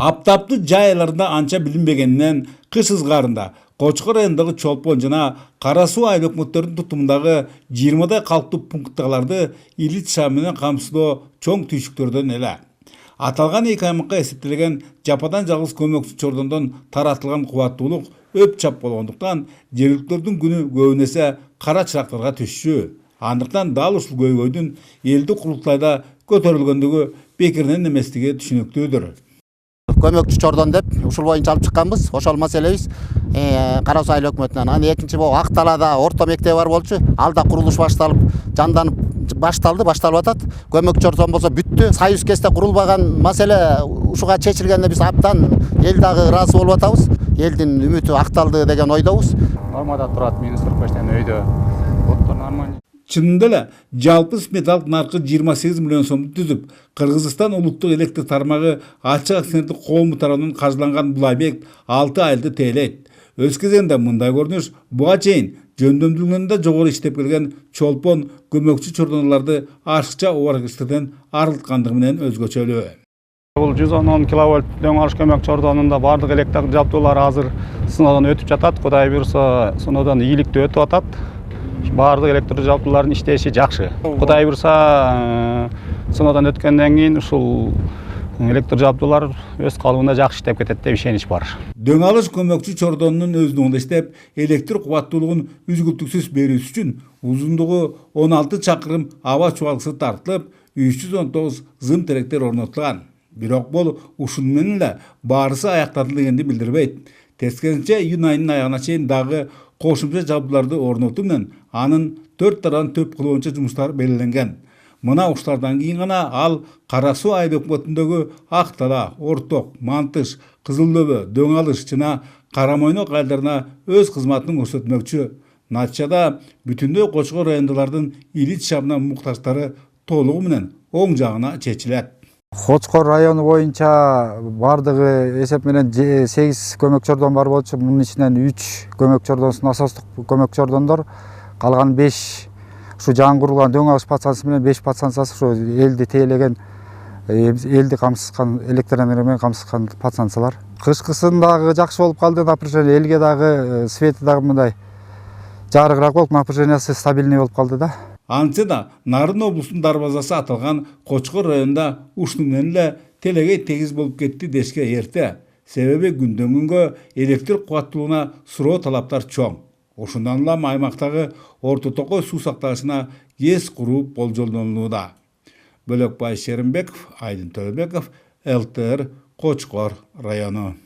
Аптаптуу жай айларында анча билинбегенден кыш ызгаарында Кочкор районундагы Чолпон жана Кара Суу айыл өкмөттөрүнүн тутумундагы 20дай калктуу пункттагыларды илит шам менен камсыздоо чоң түйшүктөрдөн эле. Аталган эки аймакка эсептелген жападан жалгыз көмөкчү чордондон таратылган кубаттуулук өп чап болгондуктан жергиликтүүлөрдүн күнү көбүнесе кара чырактарга түшчү. Андыктан дал ушул көйгөйдүн элдик курултайда көтөрүлгөндүгү бекеринен эместиги түшүнүктүүдүр. Көмөкчү чордон деп ушул боюнча алып чыкканбыз. Ошол маселебиз Кара Суу айыл өкмөтүнөн. Анан экинчи могу Ак Талаада орто мектеби бар болчу. Алда курулуш башталып, жанданып башталып атат. Көмөкчү чордон болсо бүттү. Союз кезде курулбаган маселе ушуга чечилгенде биз абдан эл дагы ыраазы болуп атабыз. Элдин үмүтү акталды деген ойдобуз. Нормада турат министр көчтөн өйдө. Оттор нормально. Чынында эле жалпы сметалык наркы 28 миллион сомду түзүп, Кыргызстан улуттук электр тармагы ачык акционердик коому тарабынан каржыланган бул объект 6 айлды тейлейт. Өз кезегинде мындай көрүнүш буга чейин жөндөмдүүлүгүндө жогору иштеп келген Чолпон көмөкчү чордоналарды ашыкча убаргычтардан арылткандыгы менен өзгөчөлүү. Бул 110 киловольт дөң алыш көмөк чордонунда бардык электр жабдуулары азыр сыноодон өтүп жатат. Кудай буйрса, сыноодон ийгиликтүү өтүп атат. Бардык электр жабдуулардын иштеши жакшы. Кудай буйрса, сыноодон өткөндөн кийин ушул электр жабдуулар өз калыбында жакшы иштеп кетет деп ишенич бар. Дөң алыш көмөкчү чордонунун өздүгүндө иштеп, электр кубаттуулугун үзгүлтүксүз берүүсү үчүн узундугу 16 чакырым аба чубалгысы тартылып, 319 зым теректер орнотулган. Бирок бул ушуну менен эле баарысы аякталды дегенди билдирбейт. Тескерисинче, июнь айынын аягына чейин дагы кошумча жабдууларды орнотуу менен анын 4 тарабын төп кылуу боюнча жумуштар белгиленген. Мына ушулардан кийин гана ал Кара Суу айыл өкмөтүндөгү Ак Тала, Орток, Мантыш, Кызылдөбө, Дөң алыш жана Кара Мойнок айылдарына өз кызматын көрсөтмөкчү. Натыйжада бүтүндөй Кочкор райондолордун илит шамына муктаждары толугу менен оң жагына чечилет. Кочкор району боюнча бардыгы эсеп менен 8 көмөк чордон бар болчу. Мунун ичинен 3 көмөк чордонсун насостук көмөк чордондор, калган 5 ушу жаңы курулган дөң алыш подстанциясы менен 5 подстанциясы ушу элди тейлеген, элди камсызган, электр энергия менен камсызган подстанциялар. Кышкысын дагы жакшы болуп калды, напряжение элге дагы свети дагы мындай жарыгыраак болуп, напряжениясы стабильный болуп калды да. Антсе да Нарын облусунун дарбазасы аталган Кочкор районунда ушуну менен эле телегей тегиз болуп кетти дешке эрте. Себеби күндөн күнгө электр кубаттуулугуна суроо талаптар чоң. Ошондон улам аймактагы орто токой суу сактагычына ГЭС куруу болжолдонулууда. Бөлөкбай Шеримбеков, Айдын Төлөбеков, ЛТР, Кочкор району.